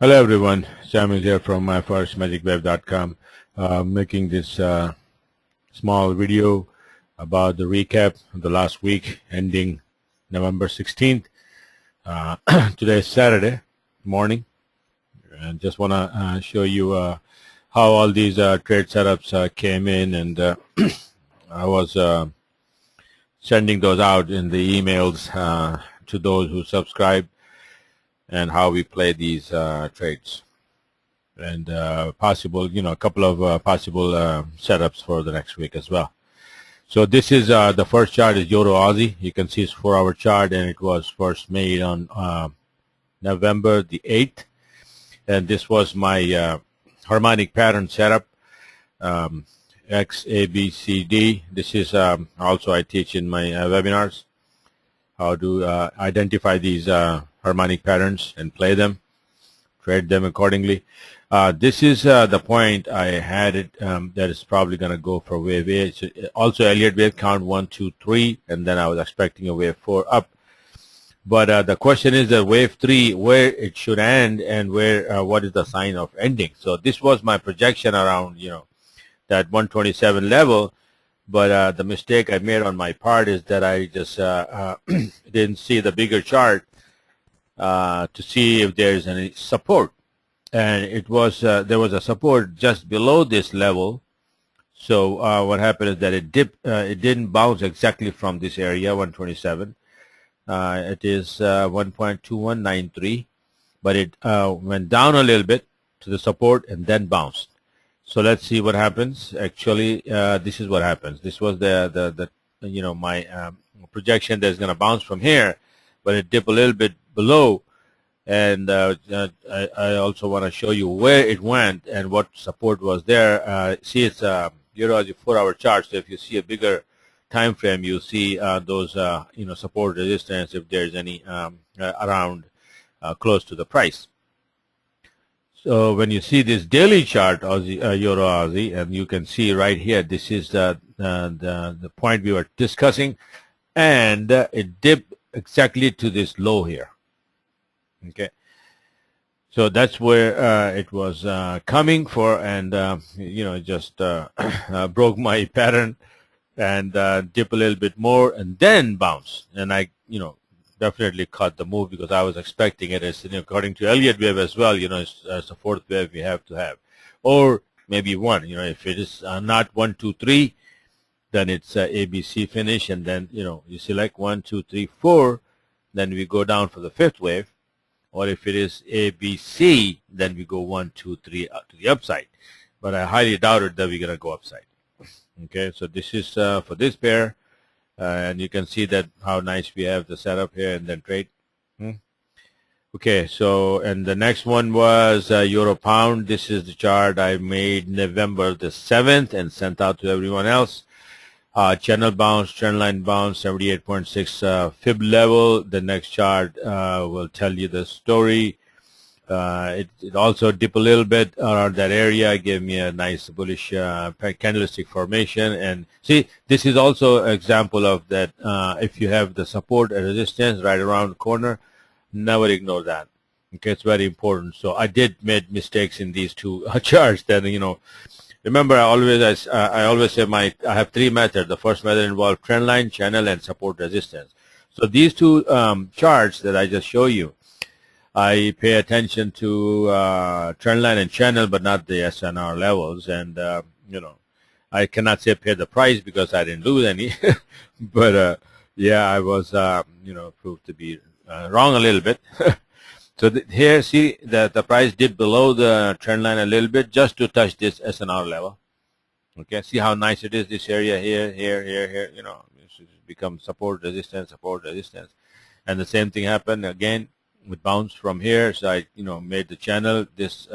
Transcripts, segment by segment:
Hello everyone, Samuel here from myforexmagicweb.com, making this small video about the recap of the last week ending November 16th. Today is Saturday morning, and just want to show you how all these trade setups came in, and I was sending those out in the emails to those who subscribe, and how we play these trades, and possible, a couple of possible setups for the next week as well. So this is the first chart is Euro Aussie. You can see it's 4-hour chart, and it was first made on November the 8th, and this was my harmonic pattern setup, X, A, B, C, D. This is also I teach in my webinars how to identify these harmonic patterns and play them, trade them accordingly. This is the point I had it that is probably going to go for wave A. Also Elliott wave count 1, 2, 3, and then I was expecting a wave 4 up. But the question is that wave 3, where it should end, and where what is the sign of ending. So this was my projection around that 127 level. But the mistake I made on my part is that I just didn't see the bigger chart to see if there's any support, and it was there was a support just below this level. So what happened is that it dipped. It didn't bounce exactly from this area 127. It is 1.2193, but it went down a little bit to the support and then bounced. So let's see what happens. Actually, this is what happens. This was the my projection that's going to bounce from here, but it dipped a little bit below, and I also want to show you where it went and what support was there. See, it's Euro 4-hour chart. So if you see a bigger time frame, you see those support resistance if there's any around close to the price. So when you see this daily chart, Euro Aussie, and you can see right here, this is the point we were discussing, and it dipped exactly to this low here. Okay, so that's where it was coming for, and it just broke my pattern and dip a little bit more and then bounce, and I definitely caught the move because I was expecting it. As according to Elliott wave as well, it's a fourth wave we have to have, or maybe one. If it is not 1, 2, 3, then it's ABC finish, and then you select 1, 2, 3, 4, then we go down for the fifth wave. Or if it is ABC, then we go 1, 2, 3 to the upside. But I highly doubted that we're gonna go upside. Okay, so this is for this pair. And you can see that how nice we have the setup here and then trade. Okay, so, and the next one was Euro Pound. This is the chart I made November the 7th and sent out to everyone else. Channel bounce, trend line bounce, 78.6 fib level. The next chart will tell you the story. It also dipped a little bit around that area, gave me a nice bullish candlestick formation. And see, this is also an example of that. If you have the support and resistance right around the corner, never ignore that. Okay, it's very important. So I did make mistakes in these two charts. Then remember, I always say I have three methods. The first method involves trend line, channel, and support resistance. So these two charts that I just show you, I pay attention to trend line and channel, but not the SNR levels. And I cannot say pay the price because I didn't lose any. But yeah, I was proved to be wrong a little bit. So here, see that the price dipped below the trend line a little bit just to touch this SNR level. Okay, see how nice it is. This area here, here. This becomes support, resistance, and the same thing happened again. With bounce from here, so I made the channel this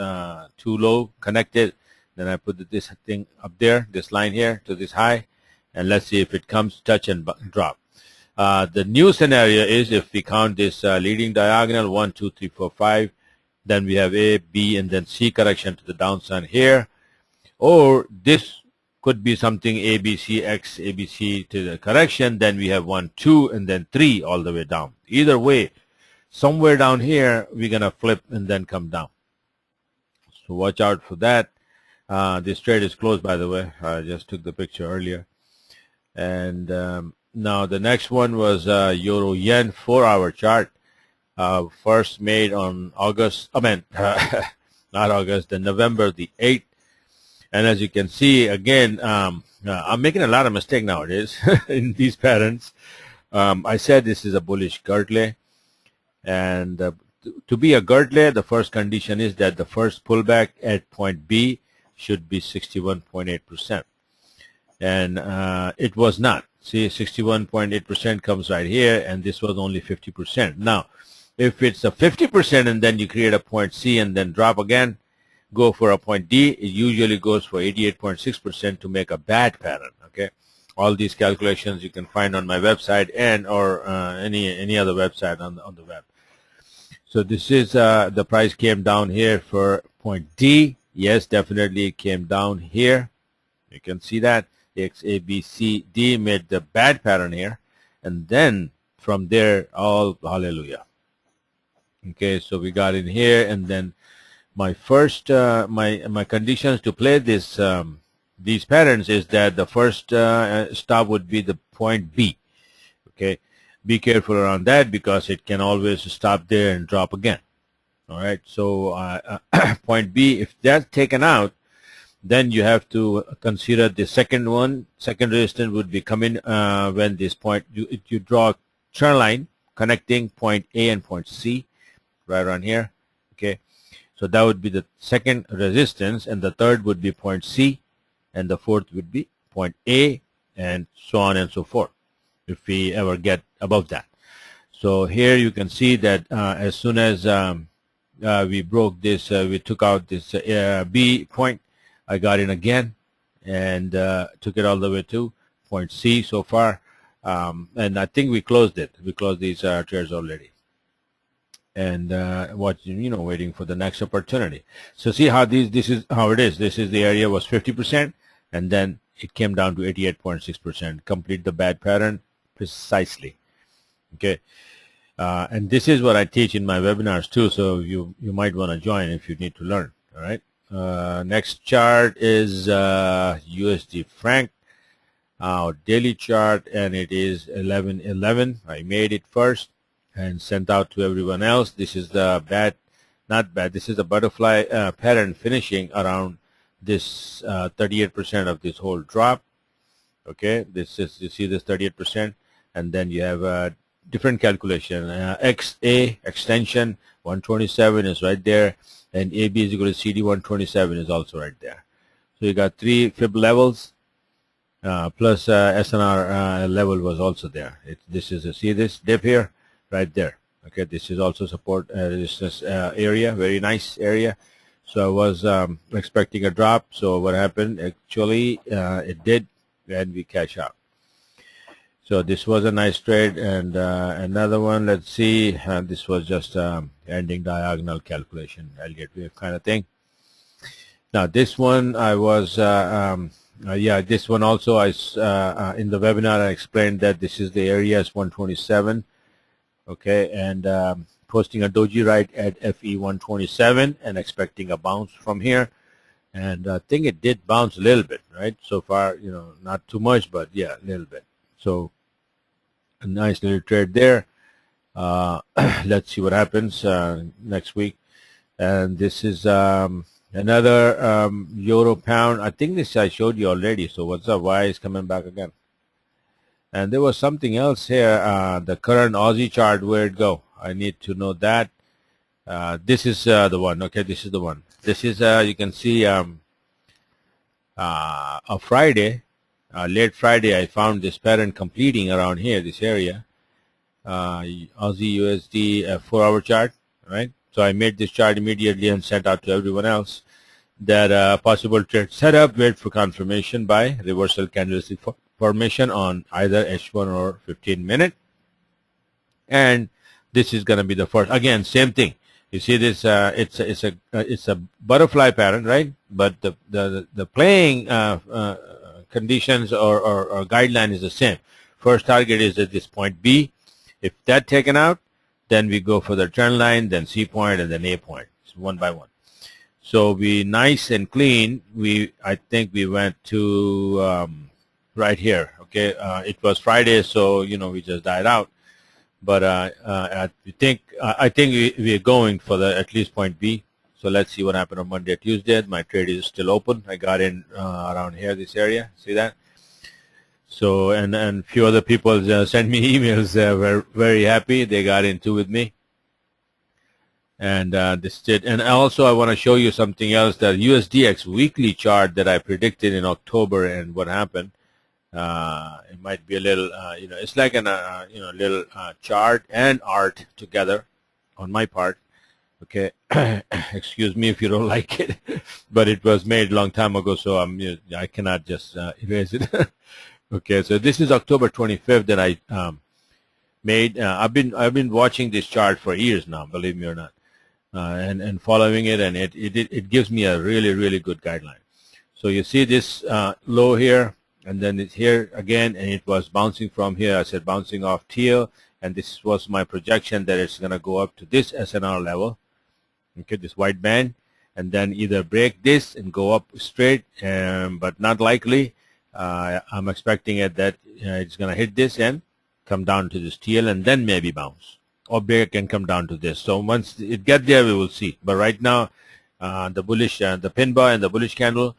too low, connected, then I put this thing up there, this line here to this high, and let's see if it comes touch and drop. The new scenario is if we count this leading diagonal 1, 2, 3, 4, 5, then we have A, B, and then C correction to the downside here, or this could be something A, B, C, X, A, B, C to the correction, then we have 1, 2, and then 3 all the way down. Either way, somewhere down here we're gonna flip and then come down. So watch out for that. This trade is closed, by the way. I just took the picture earlier. And now the next one was Euro Yen 4-hour chart. First made on not August, the November the 8th. And as you can see, again, I'm making a lot of mistakes nowadays in these patterns. I said this is a bullish girdle. And to be a girdle, the first condition is that the first pullback at point B should be 61.8%. And it was not. See, 61.8% comes right here, and this was only 50%. Now, if it's a 50% and then you create a point C and then drop again, go for a point D, it usually goes for 88.6% to make a bad pattern. Okay, all these calculations you can find on my website and or any other website on the web. So this is the price came down here for point D. Yes, definitely it came down here. You can see that X, A, B, C, D made the bad pattern here, and then from there, all hallelujah. Okay, so we got in here, and then my first my conditions to play this these patterns is that the first stop would be the point B. Okay, be careful around that because it can always stop there and drop again. All right, so point B, if that's taken out, then you have to consider the second one. Second resistance would be coming when this point you draw a trend line connecting point A and point C right around here. Okay, so that would be the second resistance, and the third would be point C, and the fourth would be point A, and so on and so forth if we ever get above that. So here you can see that as soon as we broke this, we took out this B point, I got in again and took it all the way to point C so far, and I think we closed it. We closed these trades already, and waiting for the next opportunity. So see how this is how it is. This is the area was 50%, and then it came down to 88.6%. Complete the bad pattern precisely. Okay, and this is what I teach in my webinars too. So you might want to join if you need to learn. All right. Next chart is USD franc, our daily chart, and it is 11.11. I made it first and sent out to everyone else. This is the this is the butterfly pattern finishing around this 38% of this whole drop. Okay, this is, you see this 38%, and then you have a different calculation. XA extension 127 is right there, and AB is equal to CD 127 is also right there. So you got 3 fib levels plus SNR level was also there. This is see this dip here right there. Okay, this is also support resistance area, very nice area. So I was expecting a drop. So what happened? Actually, it did, and we cash out. So this was a nice trade, and another one. Let's see. This was just ending diagonal calculation, Elliott wave kind of thing. Now this one I was this one also I in the webinar I explained that this is the area is 127. Okay, and posting a doji right at FE 127 and expecting a bounce from here, and I think it did bounce a little bit, right? So far, not too much, but yeah, a little bit. So a nice little trade there. Let's see what happens next week. And this is another euro pound. I think this I showed you already. So what's up? Why is coming back again? And there was something else here, the current Aussie chart, where it go? I need to know that. This is the one. Okay, this is the one. This is, you can see a Friday, late Friday, I found this pattern completing around here, this area. Aussie USD 4-hour chart, right? So I made this chart immediately and sent out to everyone else that possible trade setup, wait for confirmation by reversal candlestick formation on either H1 or 15-minute, and this is going to be the first. Again, same thing. You see this? It's a butterfly pattern, right? But the playing conditions or guideline is the same. First target is at this point B. If that taken out, then we go for the trend line, then C point, and then A point. It's one by one. So we nice and clean. I think we went to right here. Okay, it was Friday, so we just died out. But I think we are going for the at least point B. So let's see what happened on Monday, Tuesday. My trade is still open. I got in around here, this area. See that? So and few other people sent me emails. Were very happy. They got in too with me. And this did. And also I want to show you something else. The USDX weekly chart that I predicted in October, and what happened. It might be a little, it's like an, little chart and art together on my part. Okay, excuse me if you don't like it, but it was made a long time ago, so I cannot just erase it. Okay, so this is October 25th that I made. I've been watching this chart for years now, believe me or not, and following it, and it gives me a really good guideline. So you see this low here. And then it's here again, and it was bouncing from here. I said bouncing off teal, and this was my projection that it's going to go up to this SNR level, okay, this white band, and then either break this and go up straight, but not likely. I'm expecting it that it's going to hit this and come down to this teal, and then maybe bounce, or break and come down to this. So once it gets there, we will see. But right now, the bullish, the pin bar and the bullish candle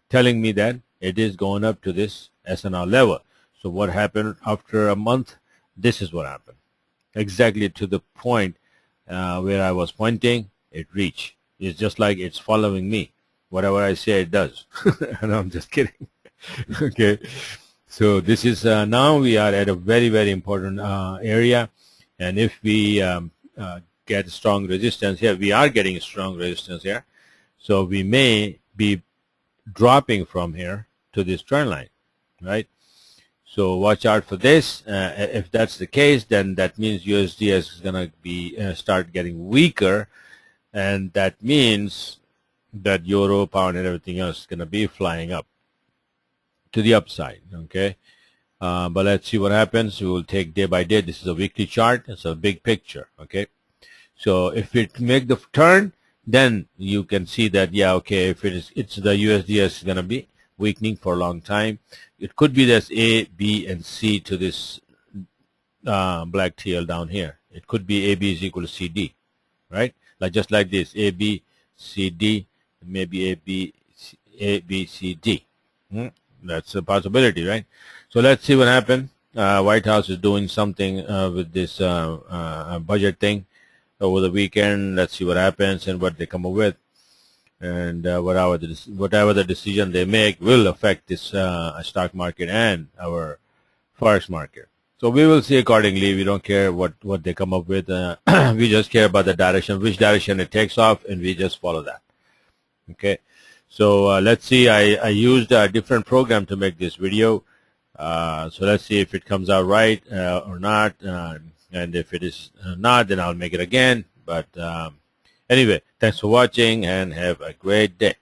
telling me that it is going up to this SNR level. So what happened after a month? This is what happened. Exactly to the point where I was pointing, it reached. It's just like it's following me. Whatever I say, it does. No, I'm just kidding. Okay. So this is, now we are at a very important area. And if we get strong resistance here, we are getting strong resistance here. So we may be dropping from here to this trend line, right? So watch out for this. If that's the case, then that means USDS is going to be start getting weaker, and that means that euro, pound, and everything else is going to be flying up to the upside. Okay, but let's see what happens. We will take day by day. This is a weekly chart. It's a big picture. Okay, so if it make the turn, then you can see that, yeah, okay, if it's the USDS is going to be weakening for a long time. It could be there's A, B, and C to this black tail down here. It could be AB is equal to CD, right? Like just like this, A, B, C, D, maybe A, B, C, D. That's a possibility, right? So let's see what happens. White House is doing something with this budget thing over the weekend. Let's see what happens and what they come up with. And whatever the decision they make will affect this stock market and our forex market. So we will see accordingly. We don't care what they come up with. We just care about the direction, which direction it takes off, and we just follow that. Okay. So let's see. I used a different program to make this video. So let's see if it comes out right or not. And if it is not, then I'll make it again. But anyway, thanks for watching and have a great day.